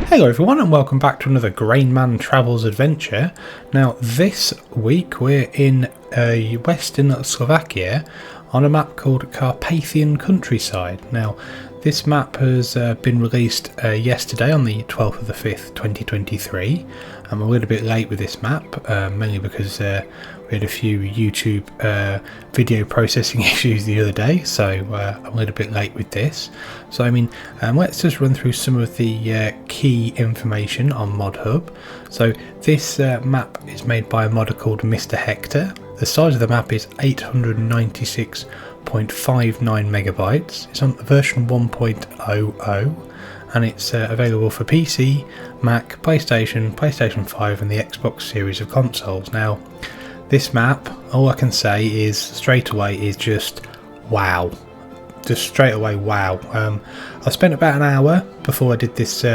Hello everyone and welcome back to another Grainman Travels adventure. Now this week we're in western Slovakia on a map called Carpathian countryside. Now this map has been released yesterday on the 12th of the 5th 2023. I'm a little bit late with this map, mainly because we had a few YouTube video processing issues the other day, so I'm a little bit late with this. So I mean, let's just run through some of the key information on ModHub. So this map is made by a modder called Mr. Hector. The size of the map is 896.59 megabytes. It's on version 1.00 and it's available for PC, Mac, PlayStation, PlayStation 5 and the Xbox series of consoles. Now this map, all I can say is straight away is just wow. Just straight away wow. I spent about an hour before I did this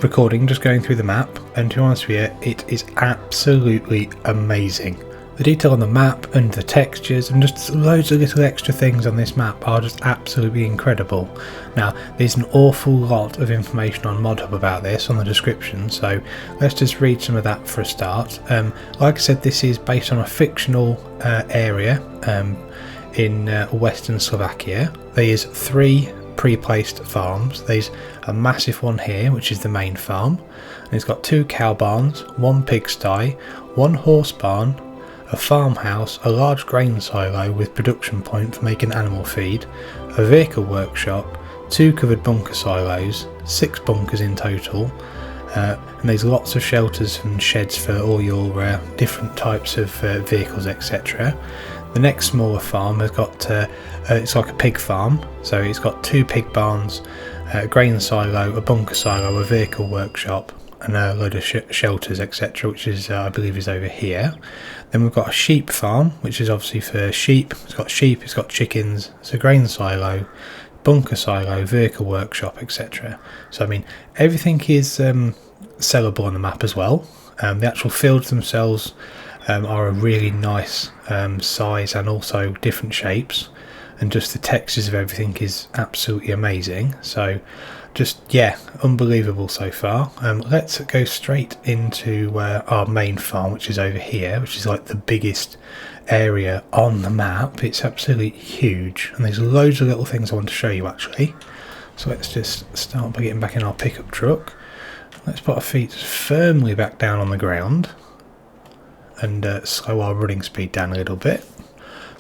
recording just going through the map, and to be honest with you, it is absolutely amazing. The detail on the map and the textures and just loads of little extra things on this map are just absolutely incredible. Now there's an awful lot of information on ModHub about this on the description, so let's just read some of that for a start. Like I said, this is based on a fictional area in western Slovakia. There's 3 pre-placed farms. There's a massive one here which is the main farm, and it's got 2 cow barns, 1 pigsty, 1 horse barn, a farmhouse, a large grain silo with production point for making animal feed, a vehicle workshop, 2 covered bunker silos, 6 bunkers in total, and there's lots of shelters and sheds for all your different types of vehicles, etc. The next smaller farm has got, it's like a pig farm, so it's got 2 pig barns, a grain silo, a bunker silo, a vehicle workshop, and a load of shelters, etc., which is I believe is over here. Then we've got a sheep farm, which is obviously for sheep. It's got sheep, it's got chickens, it's a grain silo, bunker silo, vehicle workshop, etc. So I mean, everything is sellable on the map as well. The actual fields themselves are a really nice size and also different shapes, and just the textures of everything is absolutely amazing. So just, yeah, unbelievable so far. Let's go straight into our main farm, which is over here, which is like the biggest area on the map. It's absolutely huge, and there's loads of little things I want to show you actually. So let's just start by getting back in our pickup truck. Let's put our feet firmly back down on the ground and slow our running speed down a little bit.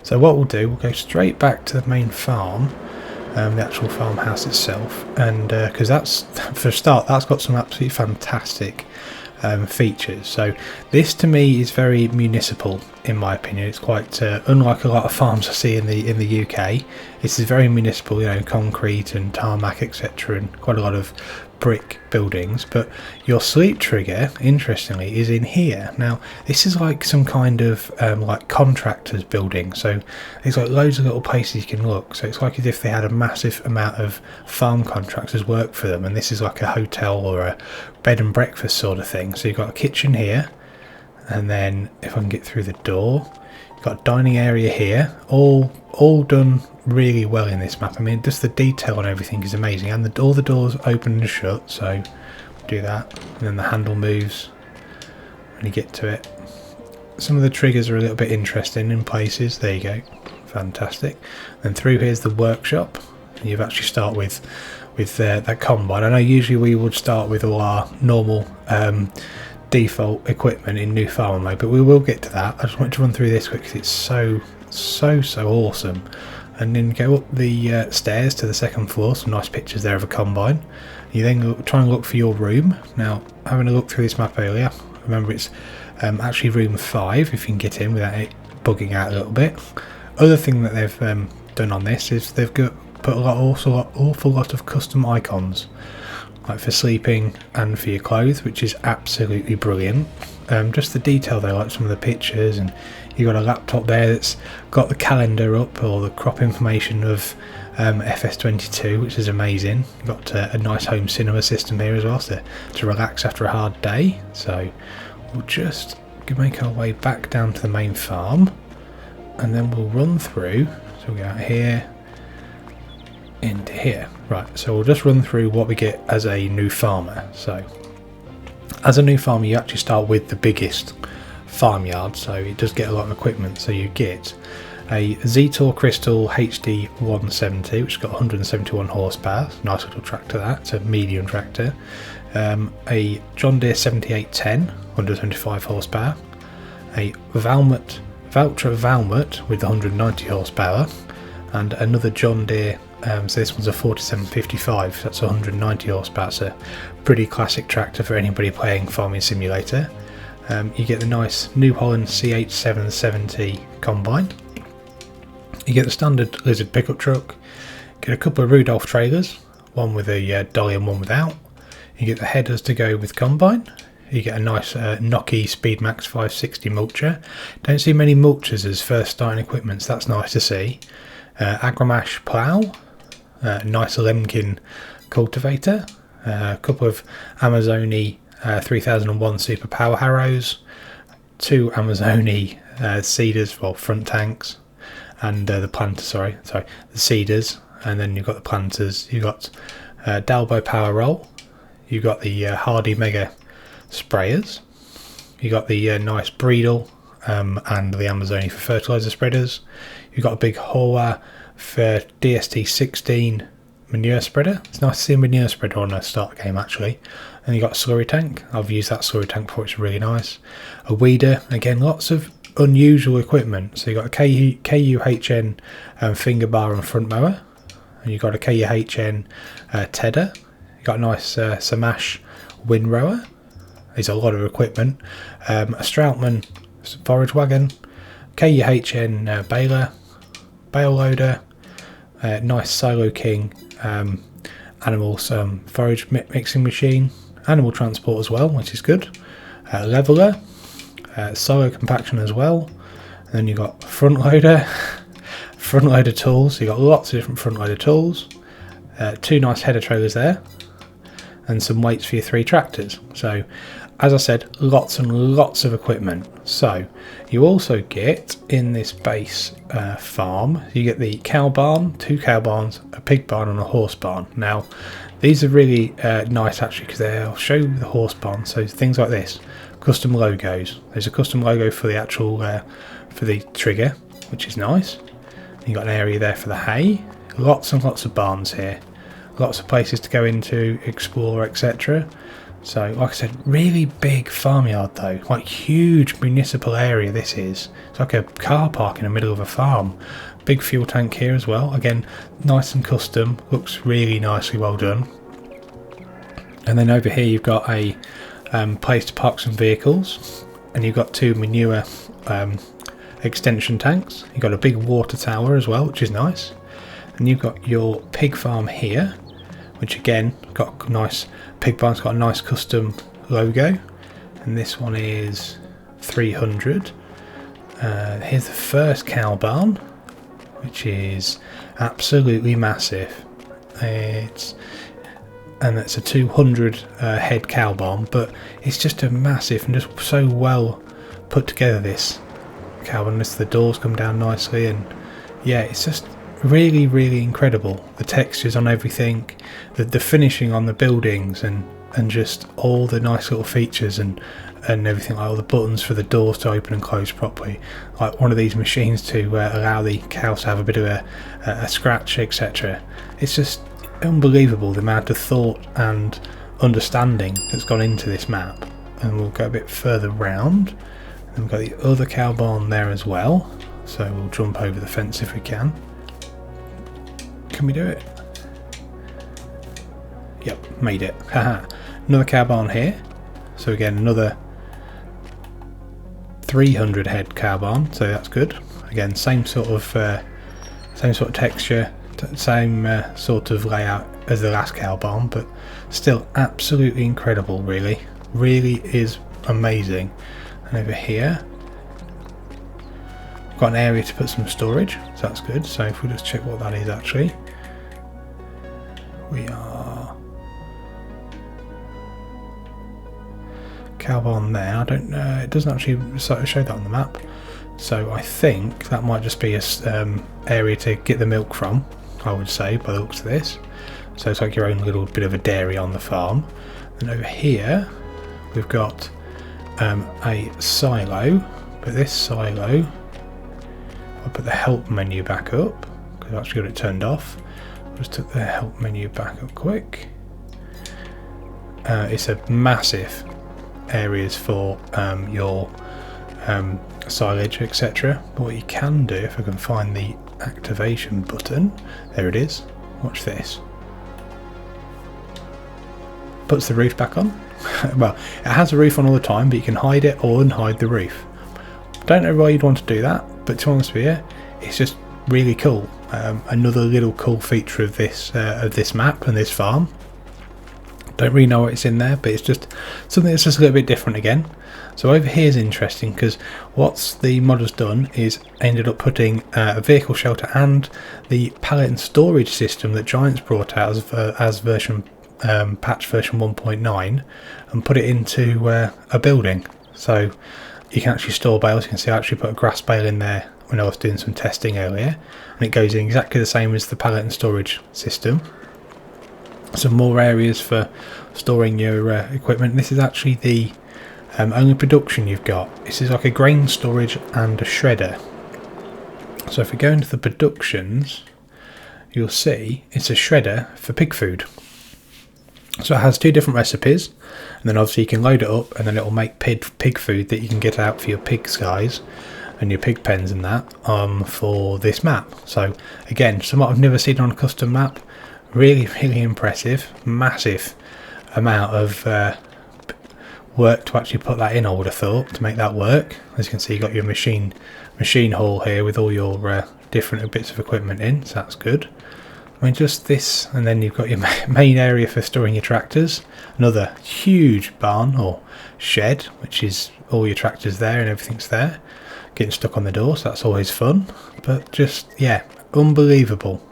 So what we'll do, we'll go straight back to the main farm, the actual farmhouse itself, and because that's, for a start, that's got some absolutely fantastic features. So this to me is very municipal in my opinion. It's quite unlike a lot of farms I see in the UK. This is very municipal, you know, concrete and tarmac, etc., and quite a lot of brick buildings. But your sleep trigger, interestingly, is in here. Now this is like some kind of like contractors building, so there's like loads of little places you can look. So it's like as if they had a massive amount of farm contractors work for them, and this is like a hotel or a bed and breakfast sort of thing. So you've got a kitchen here, and then if I can get through the door, you've got a dining area here, all done really well in this map. I mean, just the detail on everything is amazing, and all the doors open and shut, so do that, and then the handle moves when you get to it. Some of the triggers are a little bit interesting in places. There you go, fantastic. Then through here's the workshop, and you've actually start with that combine. I know usually we would start with all our normal default equipment in new farmer mode, but we will get to that. I just want to run through this quick because it's so awesome. And then go up the stairs to the second floor. Some nice pictures there of a combine. You then try and look for your room. Now, having a look through this map earlier, remember it's actually room 5 if you can get in without it bugging out a little bit. Other thing that they've done on this is they've put awful lot of custom icons, like for sleeping and for your clothes, which is absolutely brilliant. Just the detail there, like some of the pictures, and you've got a laptop there that's got the calendar up or the crop information of FS22, which is amazing. You've got a nice home cinema system here as well, so to relax after a hard day. So we'll just make our way back down to the main farm, and then we'll run through. So we go out here, into here. Right, so we'll just run through what we get as a new farmer. So as a new farmer, you actually start with the biggest farmyard, so it does get a lot of equipment. So you get a Zetor Crystal HD 170, which has got 171 horsepower, nice little tractor. That's a medium tractor. A John Deere 7810, 175 horsepower. A Valtra Valmont with 190 horsepower, and another John Deere. So this one's a 4755, so that's 190 horsepower. It's a pretty classic tractor for anybody playing Farming Simulator. You get the nice New Holland CH770 combine. You get the standard Lizard pickup truck. Get a couple of Rudolph trailers, one with a dolly and one without. You get the headers to go with combine. You get a nice Nokia Speedmax 560 mulcher. Don't see many mulchers as first starting equipment, so that's nice to see. Agramash plough, nice Lemkin cultivator, a couple of Amazoni 3001 Super Power Harrows, two Amazoni seeders, well, front tanks, and the planter, the seeders, and then you've got the planters. You've got Dalbo Power Roll, you've got the Hardy Mega sprayers, you got the nice Breedle and the Amazoni for fertilizer spreaders. You've got a big Hoa for DST 16 manure spreader. It's nice to see a manure spreader on a start game actually. And you got a slurry tank. I've used that slurry tank before, it's really nice. A weeder, again, lots of unusual equipment. So you've got a KUHN finger bar and front mower, and you've got a KUHN tedder. You've got a nice Samash windrower. There's a lot of equipment. A Strautmann forage wagon, KUHN baler, bale loader, nice Silo King animal forage mixing machine, animal transport as well, which is good. Leveler, silo compaction as well. And then you've got front loader, front loader tools. So you've got lots of different front loader tools. Two nice header trailers there, and some weights for your three tractors. So as I said, lots and lots of equipment. So you also get in this base farm, you get the cow barn, two cow barns, a pig barn and a horse barn. Now these are really nice actually, because they'll show you the horse barn. So things like this, custom logos. There's a custom logo for the actual for the trigger, which is nice. You've got an area there for the hay. Lots and lots of barns here. Lots of places to go into, explore, etc. So, like I said, really big farmyard though, like huge municipal area this is. It's like a car park in the middle of a farm. Big fuel tank here as well. Again, nice and custom, looks really nicely well done. And then over here you've got a place to park some vehicles, and you've got two manure extension tanks. You've got a big water tower as well, which is nice. And you've got your pig farm here, which again got a nice pig barn's got a nice custom logo, and this one is 300. Here's the first cow barn, which is absolutely massive. It's a 200 head cow barn, but it's just a massive and just so well put together, this cow barn. The doors come down nicely, and yeah, it's just really, really incredible. The textures on everything, the finishing on the buildings, and just all the nice little features and everything, like all the buttons for the doors to open and close properly, like one of these machines to allow the cows to have a bit of a scratch, etc. It's just unbelievable the amount of thought and understanding that's gone into this map. And we'll go a bit further round, and we've got the other cow barn there as well, so we'll jump over the fence if we can. Can we do it? Yep, made it. Haha. Another cow barn here. So again, another 300 head cow barn. So that's good. Again, same sort of texture, same sort of layout as the last cow barn, but still absolutely incredible. Really is amazing. And over here, got an area to put some storage, so that's good. So if we just check what that is actually, we are cow barn there. I don't know, it doesn't actually show that on the map, so I think that might just be a area to get the milk from. I would say, by the looks of this. So it's like your own little bit of a dairy on the farm. And over here we've got a silo, but this silo, I'll put the help menu back up because I've actually got it turned off. Just took the help menu back up quick. It's a massive areas for your silage, etc. But what you can do, if I can find the activation button, there it is. Watch this. Puts the roof back on. Well, it has a roof on all the time, but you can hide it or unhide the roof. Don't know why you'd want to do that, but to be honest with you, it's just really cool. Another little cool feature of this map and this farm. Don't really know what's in there, but it's just something that's just a little bit different again. So over here is interesting because what the modder's done is ended up putting a vehicle shelter and the pallet and storage system that Giants brought out as version patch version 1.9 and put it into a building. So you can actually store bales. You can see I actually put a grass bale in there when I was doing some testing earlier, and it goes in exactly the same as the pallet and storage system. Some more areas for storing your equipment. This is actually the only production you've got. This is like a grain storage and a shredder. So if we go into the productions, you'll see it's a shredder for pig food. So it has two different recipes, and then obviously you can load it up and then it'll make pig food that you can get out for your pig skies and your pig pens and that for this map. So again, something I've never seen on a custom map. Really, really impressive. Massive amount of work to actually put that in, I would have thought, to make that work. As you can see, you've got your machine hall here with all your different bits of equipment in, so that's good. I mean, just this, and then you've got your main area for storing your tractors. Another huge barn or shed, which is all your tractors there and everything's there. Getting stuck on the door, so that's always fun. But just, yeah, unbelievable.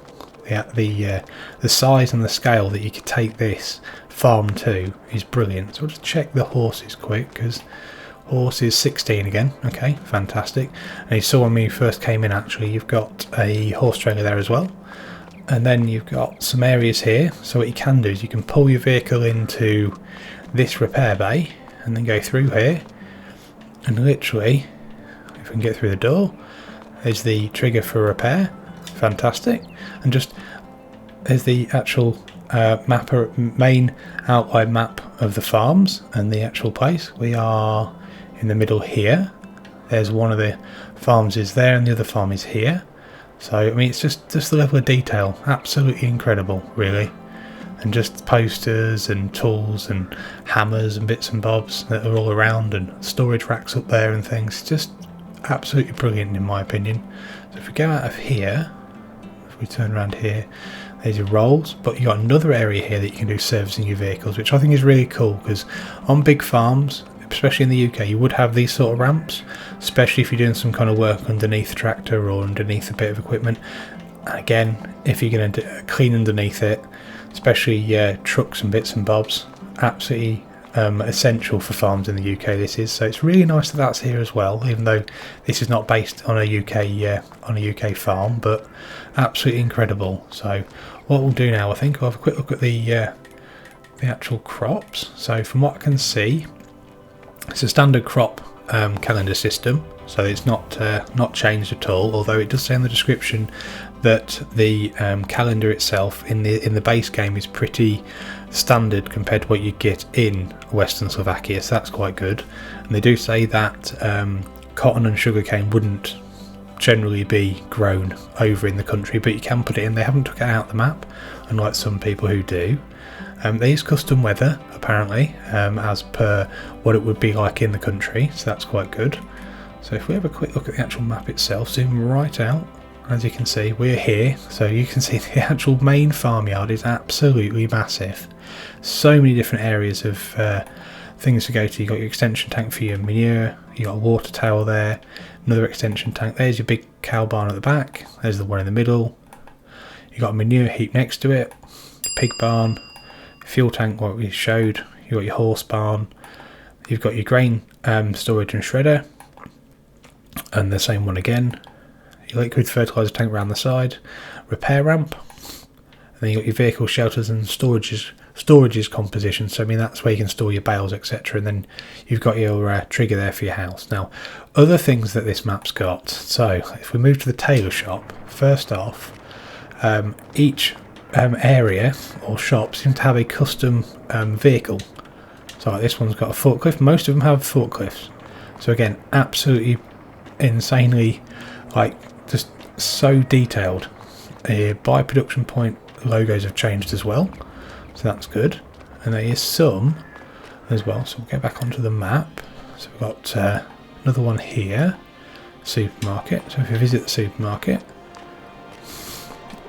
The size and the scale that you could take this farm to is brilliant. So I'll just check the horses quick, because horses 16 again. Okay, fantastic. And you saw when we first came in, actually, you've got a horse trailer there as well. And then you've got some areas here. So what you can do is you can pull your vehicle into this repair bay and then go through here. And literally, if we can get through the door, there's the trigger for repair. Fantastic. And just there's the actual main outline map of the farms and the actual place. We are in the middle here. There's one of the farms is there and the other farm is here. So I mean, it's just the level of detail, absolutely incredible, really. And just posters and tools and hammers and bits and bobs that are all around, and storage racks up there and things. Just absolutely brilliant in my opinion. So if we go out of here, if we turn around here, there's your rolls, but you've got another area here that you can do servicing your vehicles, which I think is really cool, because on big farms, especially in the UK, you would have these sort of ramps, especially if you're doing some kind of work underneath a tractor or underneath a bit of equipment. And again, if you're going to clean underneath it, especially trucks and bits and bobs, absolutely essential for farms in the UK this is. So it's really nice that that's here as well, even though this is not based on a UK farm, but absolutely incredible. So what we'll do now, I think we'll have a quick look at the actual crops. So from what I can see, it's a standard crop calendar system, so it's not changed at all, although it does say in the description that the calendar itself in the base game is pretty standard compared to what you get in Western Slovakia, so that's quite good. And they do say that cotton and sugarcane wouldn't generally be grown over in the country, but you can put it in. They haven't took it out the map, unlike some people who do. They use custom weather apparently, as per what it would be like in the country, so that's quite good. So if we have a quick look at the actual map itself, zoom right out, as you can see we're here, so you can see the actual main farmyard is absolutely massive. So many different areas of things to go to. You've got your extension tank for your manure, you've got a water tower there, another extension tank, there's your big cow barn at the back, there's the one in the middle, you've got a manure heap next to it, pig barn, fuel tank what we showed, you've got your horse barn, you've got your grain storage and shredder, and the same one again, your liquid fertilizer tank around the side, repair ramp, And then you've got your vehicle shelters and storages composition. So I mean, that's where you can store your bales, etc. And then you've got your trigger there for your house. Now, other things that this map's got. So if we move to the tailor shop, first off, each area or shop seems to have a custom vehicle. So like this one's got a forklift. Most of them have forklifts. So again, absolutely insanely, like, just so detailed. By production point, logos have changed as well, so that's good. And there is some as well. So we'll go back onto the map. So we've got another one here, supermarket. So if we visit the supermarket,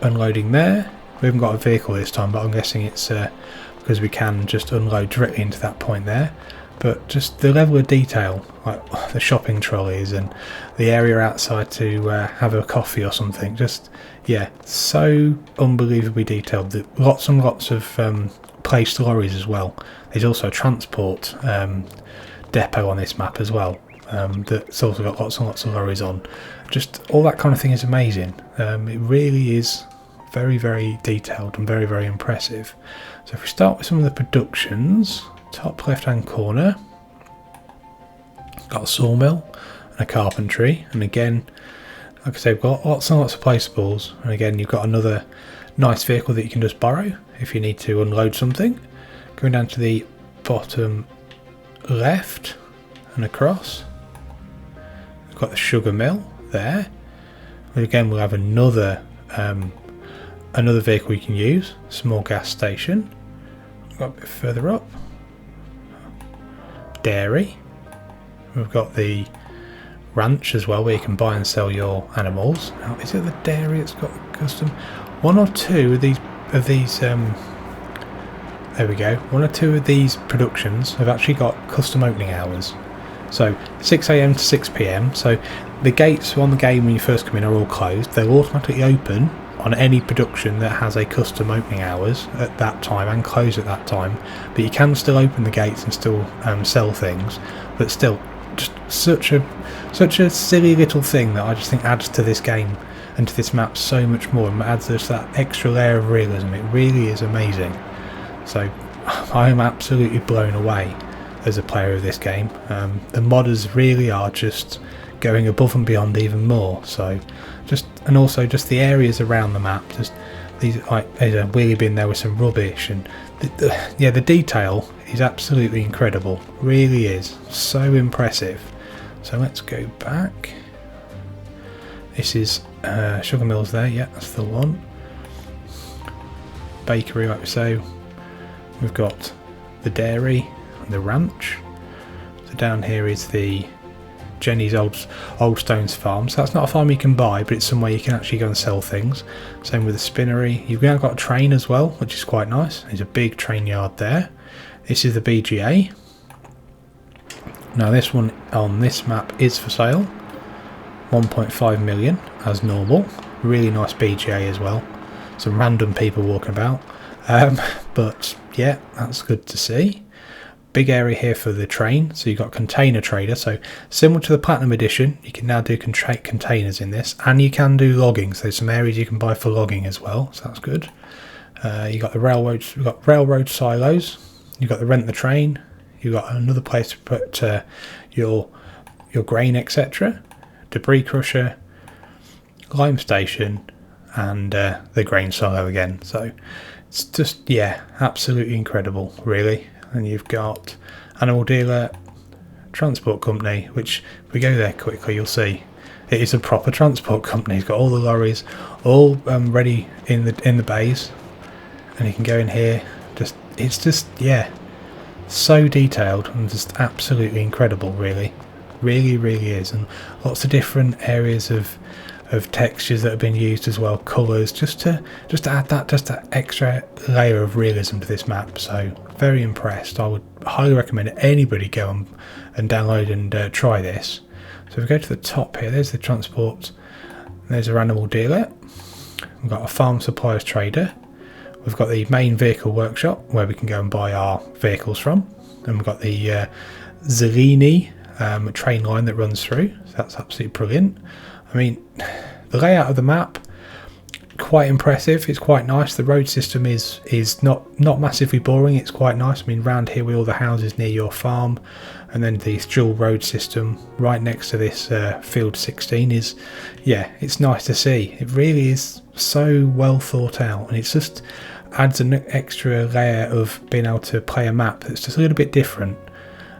unloading there. We haven't got a vehicle this time, but I'm guessing it's because we can just unload directly into that point there. But just the level of detail, like the shopping trolleys and the area outside to have a coffee or something, just, yeah, so unbelievably detailed. Lots and lots of placed lorries as well. There's also a transport depot on this map as well, that's also got lots and lots of lorries on. Just all that kind of thing is amazing. It really is very, very detailed and very, very impressive. So if we start with some of the productions, top left hand corner, got a sawmill and a carpentry, and again, like I say, we've got lots and lots of placeables, and again you've got another nice vehicle that you can just borrow if you need to unload something. Going down to the bottom left and across, we've got the sugar mill there, and again we'll have another vehicle you can use, small gas station. We've got a bit further up, dairy. We've got the ranch as well, where you can buy and sell your animals. Now, is it the dairy that's got custom? One or two of these there we go. One or two of these productions have actually got custom opening hours. So 6 AM to 6 PM. So the gates on the game when you first come in are all closed. They'll automatically open on any production that has a custom opening hours at that time and close at that time, but you can still open the gates and still sell things. But still, just such a silly little thing that I just think adds to this game and to this map so much more, and adds just that extra layer of realism. It really is amazing. So I am absolutely blown away as a player of this game. The modders really are just going above and beyond even more. So and also just the areas around the map, just these, like, there's a wheelie bin there with some rubbish, and the detail is absolutely incredible. Really is so impressive. So let's go back. This is sugar mills there, yeah, that's the one. Bakery, like we say. We've got the dairy and the ranch. So down here is the Jenny's Old Stones farm. So that's not a farm you can buy, but it's somewhere you can actually go and sell things. Same with the spinnery. You've now got a train as well, which is quite nice. There's a big train yard there. This is the BGA. Now this one on this map is for sale. 1.5 million as normal. Really nice BGA as well. Some random people walking about. But yeah, that's good to see. Big area here for the train, so you've got container trader. So similar to the Platinum Edition, you can now do containers in this, and you can do logging. So there's some areas you can buy for logging as well, so that's good. You got the railroads, you've got railroad silos. You've got the rent the train. You've got another place to put your grain, etc. Debris crusher, lime station, and the grain silo again. So it's just, yeah, absolutely incredible, really. And you've got animal dealer, transport company, which if we go there quickly, you'll see it is a proper transport company. It's got all the lorries all ready in the bays, and you can go in here. It's just, yeah, so detailed and just absolutely incredible, really is. And lots of different areas of textures that have been used as well, colours, just to add that extra layer of realism to this map. So very impressed. I would highly recommend anybody go and download and try this. So if we go to the top here, there's the transport, there's our animal dealer, we've got a farm suppliers trader, we've got the main vehicle workshop where we can go and buy our vehicles from, and we've got the Zellini train line that runs through. So that's absolutely brilliant. I mean, the layout of the map quite impressive. It's quite nice. The road system is not massively boring. It's quite nice. I mean, round here with all the houses near your farm, and then the dual road system right next to this field 16 is, yeah, it's nice to see. It really is so well thought out, and it's just adds an extra layer of being able to play a map that's just a little bit different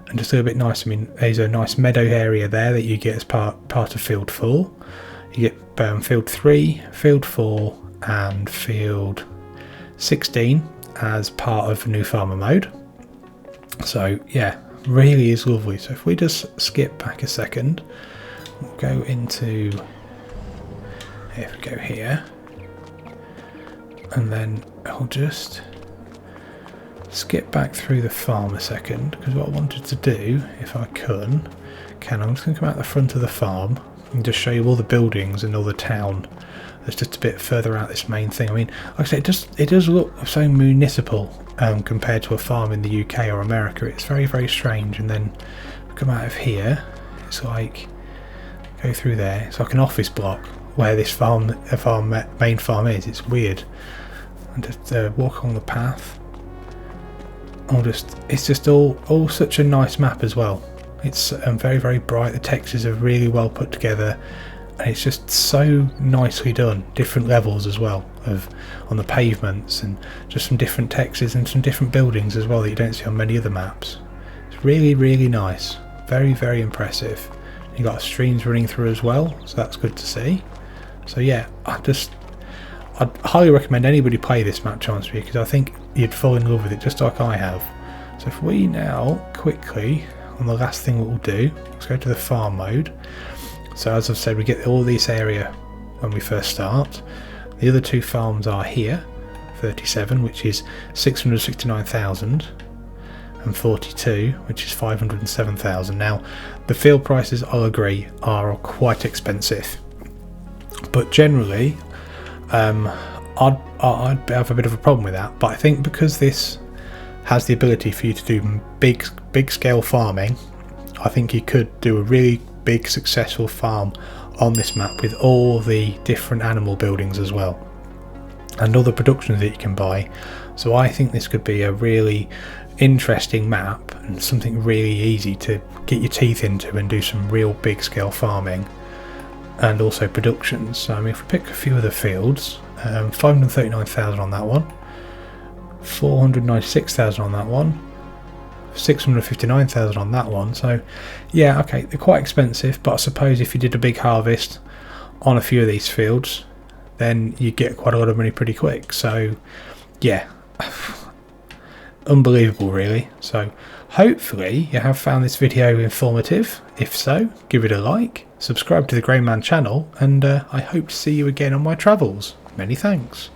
and just a little bit nice. I mean, there's a nice meadow area there that you get as part of field 4. You get field 3, field 4 and field 16 as part of new farmer mode. So yeah, really is lovely. So if we just skip back a second, we'll go into, if we go here, and then I'll just skip back through the farm a second, because what I wanted to do, if I can, I'm just going to come out the front of the farm and just show you all the buildings and all the town that's just a bit further out this main thing. I mean, like I say, it does look so municipal compared to a farm in the UK or America. It's very, very strange. And then come out of here, it's like, go through there, it's like an office block where this main farm is. It's weird. And just walk along the path. It's just all such a nice map as well. It's very, very bright. The textures are really well put together, and it's just so nicely done. Different levels as well on the pavements, and just some different textures and some different buildings as well that you don't see on many other maps. It's really, really nice. Very, very impressive. You've got streams running through as well, so that's good to see. So yeah, I'd highly recommend anybody play this map, chance, because I think you'd fall in love with it just like I have. So if we now quickly, on the last thing we'll do, let's go to the farm mode. So as I've said, we get all this area when we first start. The other two farms are here, 37, which is 669,000, and 42, which is 507,000. Now, the field prices, I'll agree, are quite expensive, but generally, I'd have a bit of a problem with that. But I think because this has the ability for you to do big scale farming, I think you could do a really big successful farm on this map with all the different animal buildings as well, and all the productions that you can buy. So I think this could be a really interesting map and something really easy to get your teeth into and do some real big scale farming and also productions. So I mean, if we pick a few of the fields, 539,000 on that one, 496,000 on that one, 659,000 on that one. So yeah, okay, they're quite expensive, but I suppose if you did a big harvest on a few of these fields, then you get quite a lot of money pretty quick. So yeah, unbelievable really. So hopefully you have found this video informative. If so, give it a like, subscribe to the Grainman channel, and I hope to see you again on my travels. Many thanks.